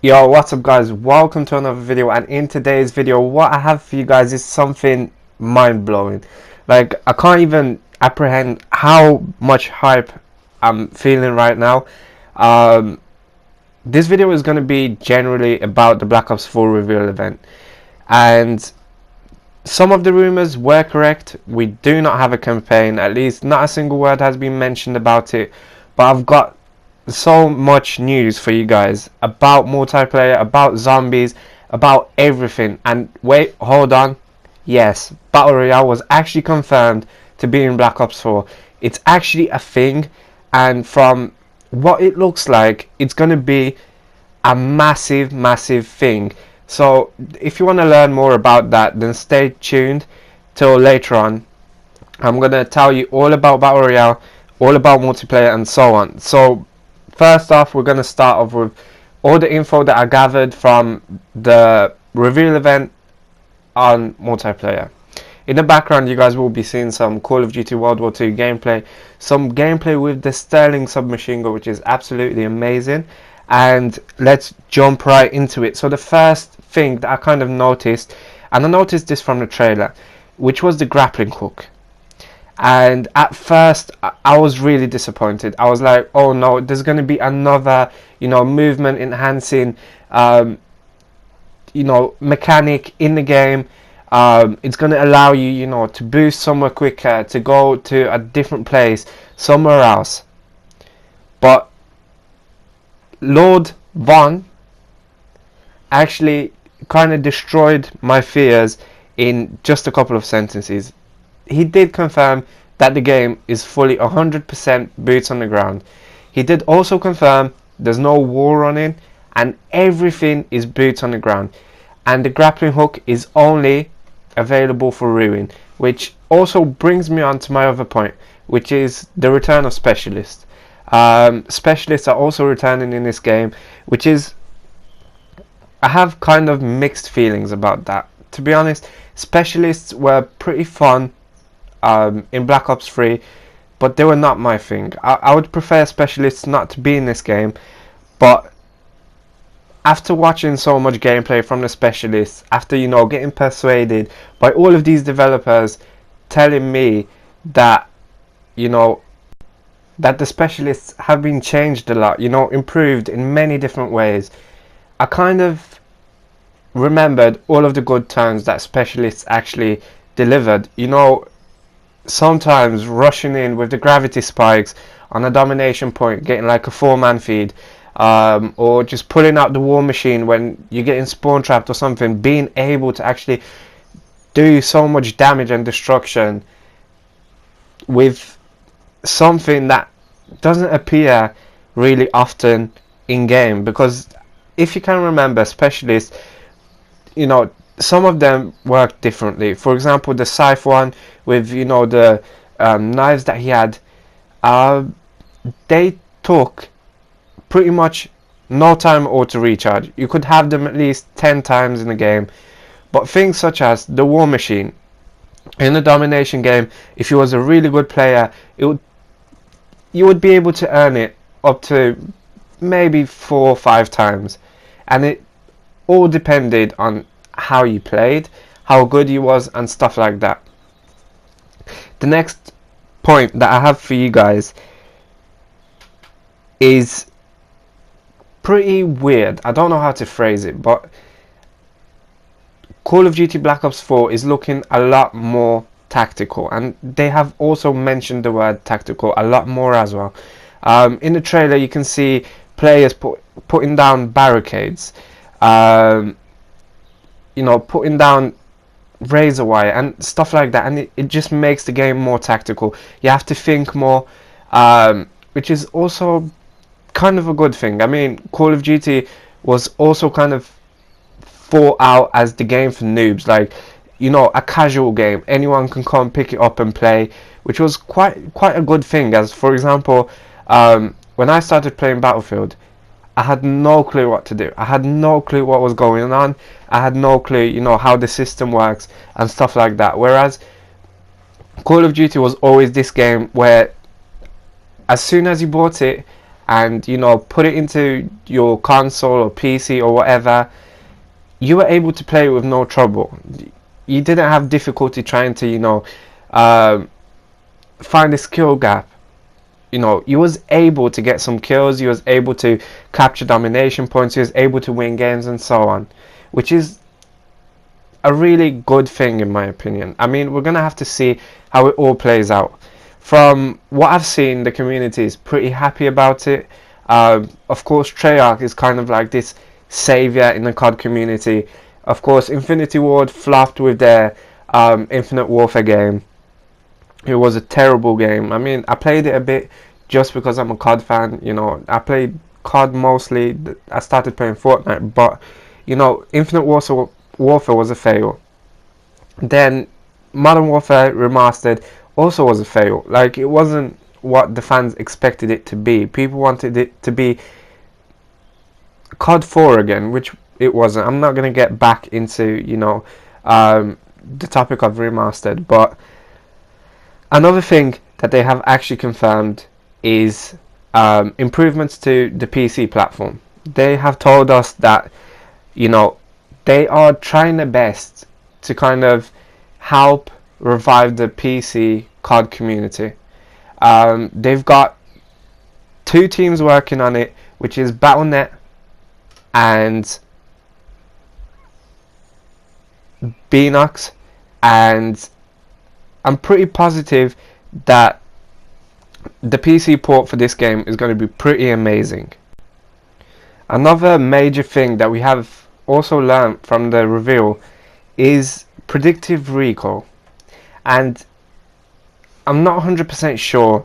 Yo, what's up guys, welcome to another video. And in today's video what I have for you guys is something mind-blowing. Like, I can't even apprehend how much hype I'm feeling right now. This video is going to be generally about the Black Ops 4 reveal event, and some of the rumors were correct. We do not have a campaign, at least not a single word has been mentioned about it, but I've got so much news for you guys about multiplayer, about zombies, about everything. And wait, hold on, yes, Battle Royale was actually confirmed to be in Black Ops 4. It's actually a thing, and from what it looks like, it's gonna be a massive thing. So if you want to learn more about that, then stay tuned till later on. I'm gonna tell you all about Battle Royale, all about multiplayer, and so on. So first off, we're gonna start off with all the info that I gathered from the reveal event on multiplayer. In the background, you guys will be seeing some Call of Duty World War II gameplay, some gameplay with the Sterling submachine gun, which is absolutely amazing. And let's jump right into it. So the first thing that I kind of noticed, and I noticed this from the trailer, which was the grappling hook. And at first I was really disappointed. I was like, oh no, there's going to be another, movement enhancing mechanic in the game. It's going to allow you, to boost somewhere quicker, to go to a different place somewhere else. But Lord Von actually kind of destroyed my fears in just a couple of sentences. He did confirm that the game is fully 100% boots on the ground. He did also confirm there's no war running and everything is boots on the ground. And the grappling hook is only available for Ruin, which also brings me on to my other point, which is the return of specialists. Specialists are also returning in this game, which is, I have kind of mixed feelings about that. To be honest, specialists were pretty fun in Black Ops 3, but they were not my thing. I would prefer specialists not to be in this game, but after watching so much gameplay from the specialists, after getting persuaded by all of these developers telling me that that the specialists have been changed a lot, improved in many different ways, I kind of remembered all of the good turns that specialists actually delivered. Sometimes rushing in with the gravity spikes on a domination point, getting like a 4-man feed, or just pulling out the war machine when you're getting spawn trapped or something, being able to actually do so much damage and destruction with something that doesn't appear really often in game. Because if you can remember, specialists, some of them work differently. For example, the Scythe one with the knives that he had, they took pretty much no time auto recharge. You could have them at least 10 times in the game. But things such as the war machine in the domination game, if you was a really good player, you would be able to earn it up to maybe 4 or 5 times, and it all depended on how you played, how good you was, and stuff like that. The next point that I have for you guys is pretty weird. I don't know how to phrase it, but Call of Duty Black Ops 4 is looking a lot more tactical, and they have also mentioned the word tactical a lot more as well. In the trailer you can see players putting down barricades, putting down razor wire and stuff like that, and it just makes the game more tactical. You have to think more, which is also kind of a good thing. I mean, Call of Duty was also kind of thought out as the game for noobs, like a casual game, anyone can come pick it up and play, which was quite a good thing. As for example, when I started playing Battlefield, I had no clue what to do. I had no clue what was going on. I had no clue, how the system works and stuff like that. Whereas Call of Duty was always this game where as soon as you bought it, and, you know, put it into your console or PC or whatever, you were able to play with no trouble. You didn't have difficulty trying to, you know, find a skill gap. You know, you was able to get some kills, you was able to capture domination points, you was able to win games and so on, which is a really good thing in my opinion. I mean, we're gonna have to see how it all plays out. From what I've seen, the community is pretty happy about it. Of course, Treyarch is kind of like this savior in the COD community. Of course, Infinity Ward flopped with their Infinite Warfare game. It was a terrible game. I mean, I played it a bit just because I'm a COD fan. You know, I played COD mostly. I started playing FORTNITE, but, you know, Infinite Warfare was a fail. Then Modern Warfare Remastered also was a fail. Like, it wasn't what the fans expected it to be. People wanted it to be COD 4 again, which it wasn't. I'm not going to get back into, you know, the topic of remastered, but another thing that they have actually confirmed is improvements to the PC platform. They have told us that, you know, they are trying their best to kind of help revive the PC COD community. They've got 2 teams working on it, which is Battle.net and Beanox, and I'm pretty positive that the PC port for this game is going to be pretty amazing. Another major thing that we have also learned from the reveal is predictive recall, and I'm not 100% sure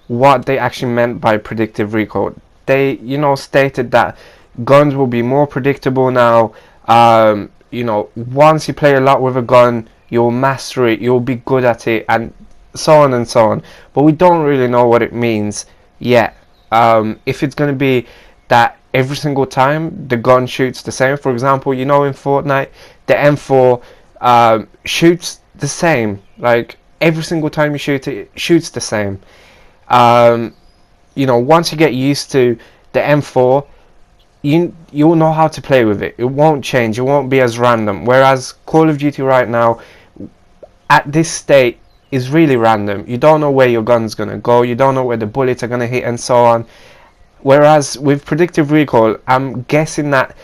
what they actually meant by predictive recall. They, you know, stated that guns will be more predictable now. You know, once you play a lot with a gun, you'll master it, you'll be good at it, and so on and so on. But we don't really know what it means yet. If it's going to be that every single time the gun shoots the same. For example, you know, in Fortnite, the M4 shoots the same. Like, every single time you shoot it, it shoots the same. You know, once you get used to the M4, you'll know how to play with it. It won't change. It won't be as random. Whereas Call of Duty right now, at this state, is really random. You don't know where your gun's gonna go. You don't know where the bullets are gonna hit, and so on. Whereas with predictive recall, I'm guessing that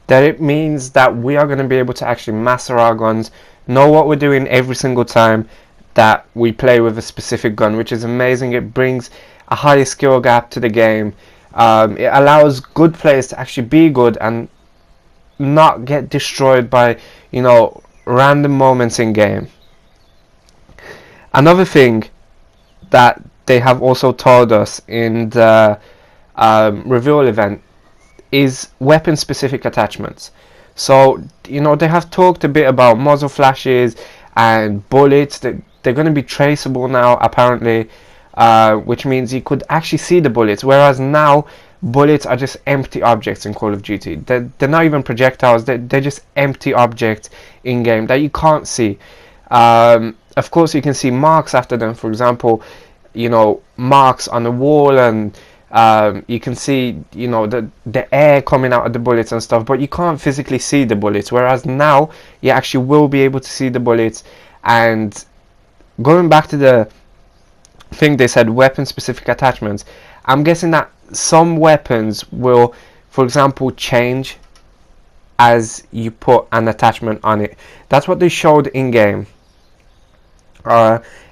it means that we are going to be able to actually master our guns, know what we're doing every single time that we play with a specific gun, which is amazing. It brings a higher skill gap to the game. It allows good players to actually be good and not get destroyed by, you know, random moments in game. Another thing that they have also told us in the reveal event is weapon specific attachments. So, you know, they have talked a bit about muzzle flashes and bullets that they're going to be traceable now, apparently, which means you could actually see the bullets, whereas now bullets are just empty objects in Call of Duty. They're not even projectiles. They're just empty objects in game that you can't see. Of course, you can see marks after them. For example, you know, marks on the wall, and you can see, you know, the air coming out of the bullets and stuff, but you can't physically see the bullets, whereas now you actually will be able to see the bullets. And going back to the thing they said, weapon specific attachments, I'm guessing that some weapons will, for example, change as you put an attachment on it. That's what they showed in game.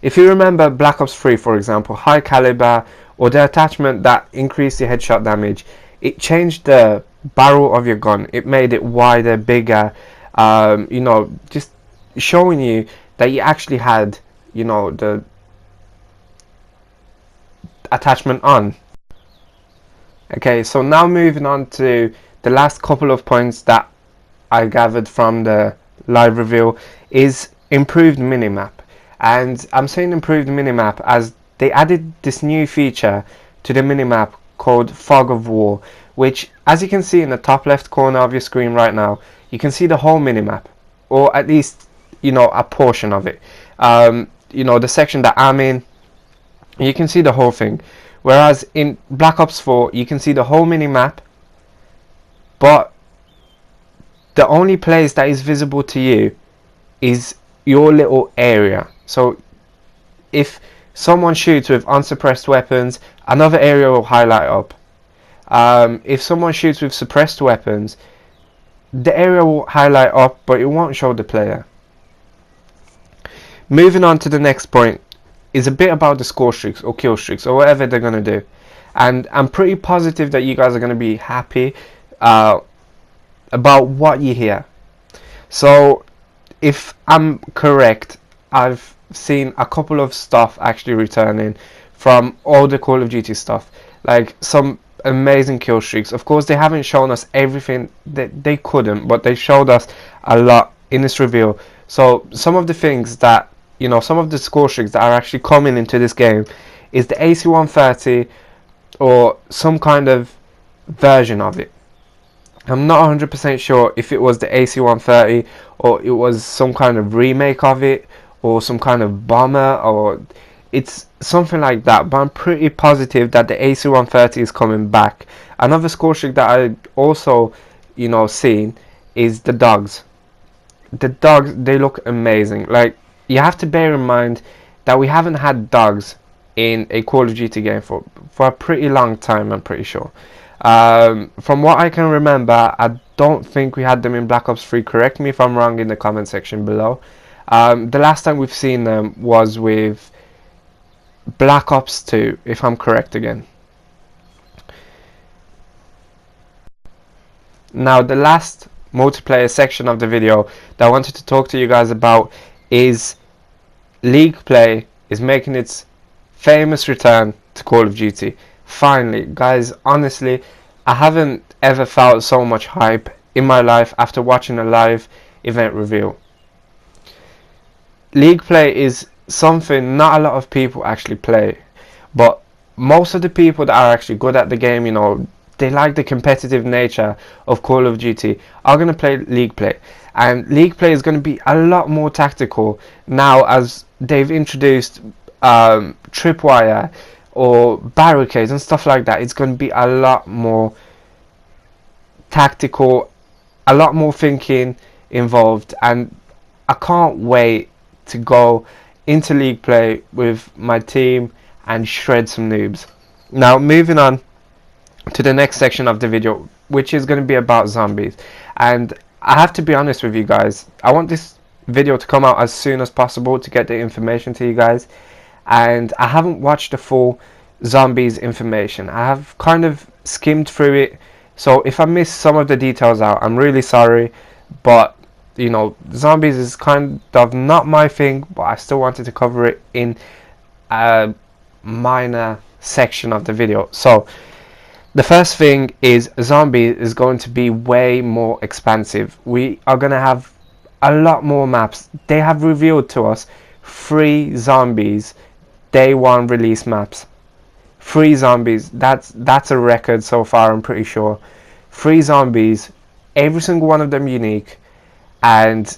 If you remember Black Ops 3, for example, high caliber, or the attachment that increased the headshot damage, it changed the barrel of your gun. It made it wider, bigger, you know, just showing you that you actually had, you know, the attachment on. Okay, so now moving on to the last couple of points that I gathered from the live reveal is improved minimap. And I'm saying improved minimap as they added this new feature to the minimap called Fog of War, which, as you can see in the top left corner of your screen right now, you can see the whole minimap, or at least, you know, a portion of it. You know, the section that I'm in, you can see the whole thing, Whereas in Black Ops 4 you can see the whole mini map, but the only place that is visible to you is your little area. So if someone shoots with unsuppressed weapons, another area will highlight up. If someone shoots with suppressed weapons, the area will highlight up, but it won't show the player. Moving on to the next point is a bit about the score streaks or kill streaks or whatever they're going to do. And I'm pretty positive that you guys are going to be happy about what you hear. So if I'm correct, I've seen a couple of stuff actually returning from all the Call of Duty stuff, like some amazing kill streaks. Of course, they haven't shown us everything that they couldn't, but they showed us a lot in this reveal. So some of the things that, you know, some of the score streaks that are actually coming into this game is the AC-130 or some kind of version of it. I'm not 100% sure if it was the AC-130 or it was some kind of remake of it or some kind of bomber, or it's something like that, but I'm pretty positive that the AC-130 is coming back. Another score streak that I also, you know, seen is the dogs. The dogs, they look amazing. Like, you have to bear in mind that we haven't had dogs in a Call of Duty game for a pretty long time, I'm pretty sure. From what I can remember, I don't think we had them in Black Ops 3. Correct me if I'm wrong in the comment section below. The last time we've seen them was with Black Ops 2, if I'm correct again. Now, the last multiplayer section of the video that I wanted to talk to you guys about is League Play is making its famous return to Call of Duty. Finally, guys, honestly, I haven't ever felt so much hype in my life after watching a live event reveal. League Play is something not a lot of people actually play, but most of the people that are actually good at the game, you know, they like the competitive nature of Call of Duty, are going to play League Play. And League Play is going to be a lot more tactical now, as they've introduced tripwire or barricades and stuff like that. It's going to be a lot more tactical, a lot more thinking involved, and I can't wait to go into League Play with my team and shred some noobs. Now, moving on to the next section of the video, which is going to be about zombies. And I have to be honest with you guys, I want this video to come out as soon as possible to get the information to you guys, and I haven't watched the full zombies information. I have kind of skimmed through it, so if I miss some of the details out, I'm really sorry, but you know, zombies is kind of not my thing, but I still wanted to cover it in a minor section of the video. So the first thing is, zombie is going to be way more expansive. We are going to have a lot more maps. They have revealed to us 3 zombies day 1 release maps. 3 zombies, that's a record so far, I'm pretty sure. 3 zombies, every single one of them unique, and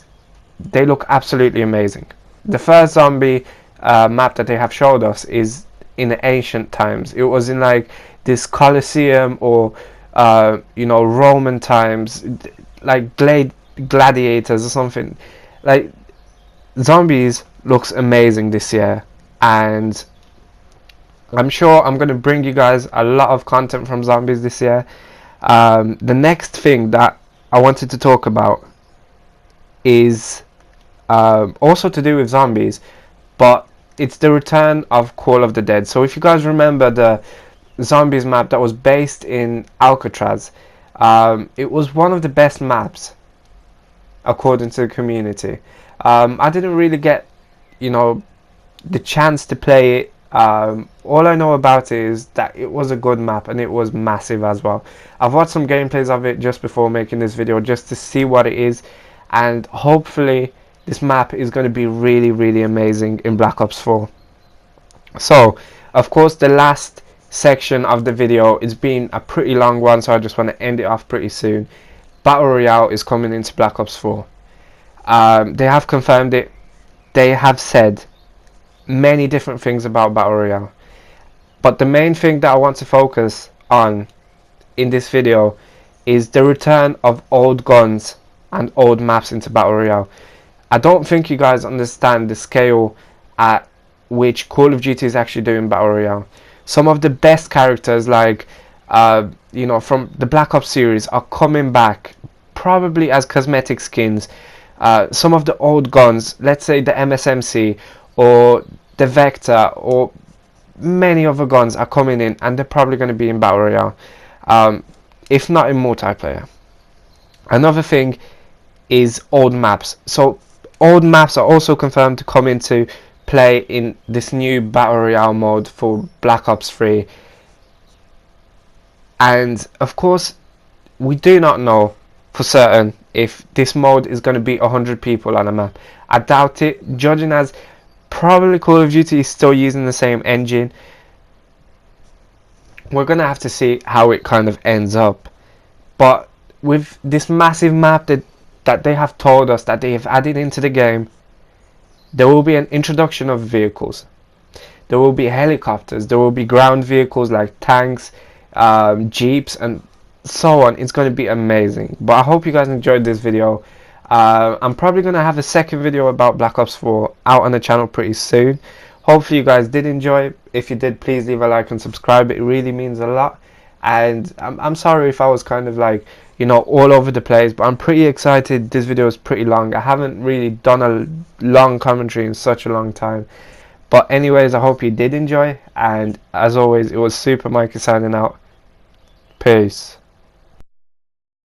they look absolutely amazing. The first zombie map that they have showed us is in the ancient times. It was in like this Colosseum or you know, Roman times, like gladiators or something. Like, zombies looks amazing this year, and I'm sure I'm going to bring you guys a lot of content from zombies this year. The next thing that I wanted to talk about is also to do with zombies, but it's the return of Call of the Dead. So if you guys remember the zombies map that was based in Alcatraz, it was one of the best maps according to the community. I didn't really get, you know, the chance to play it. All I know about it is that it was a good map and it was massive as well. I've watched some gameplays of it just before making this video, just to see what it is, and hopefully this map is going to be really, really amazing in Black Ops 4. So of course the last section of the video, it's been a pretty long one, so I just want to end it off pretty soon. Battle Royale is coming into Black Ops 4. They have confirmed it. They have said many different things about Battle Royale. But the main thing that I want to focus on in this video is the return of old guns and old maps into Battle Royale. I don't think you guys understand the scale at which Call of Duty is actually doing Battle Royale. Some of the best characters, like you know, from the Black Ops series, are coming back, probably as cosmetic skins. Some of the old guns, let's say the MSMC or the Vector or many other guns, are coming in, and they're probably going to be in Battle Royale, if not in multiplayer. Another thing is old maps. So old maps are also confirmed to come into play in this new Battle Royale mode for Black Ops 3. And of course, we do not know for certain if this mode is going to be 100 people on a map. I doubt it, judging as probably Call of Duty is still using the same engine. We're going to have to see how it kind of ends up. But with this massive map that they have told us that they have added into the game, there will be an introduction of vehicles. There will be helicopters, there will be ground vehicles like tanks, jeeps and so on. It's going to be amazing. But I hope you guys enjoyed this video. I'm probably going to have a second video about Black Ops 4 out on the channel pretty soon. Hopefully you guys did enjoy. If you did, please leave a like and subscribe. It really means a lot. And I'm sorry if I was kind of like, you know, all over the place, but I'm pretty excited. This video is pretty long. I haven't really done a long commentary in such a long time. But anyways, I hope you did enjoy, and as always, it was Super Mikey signing out. Peace.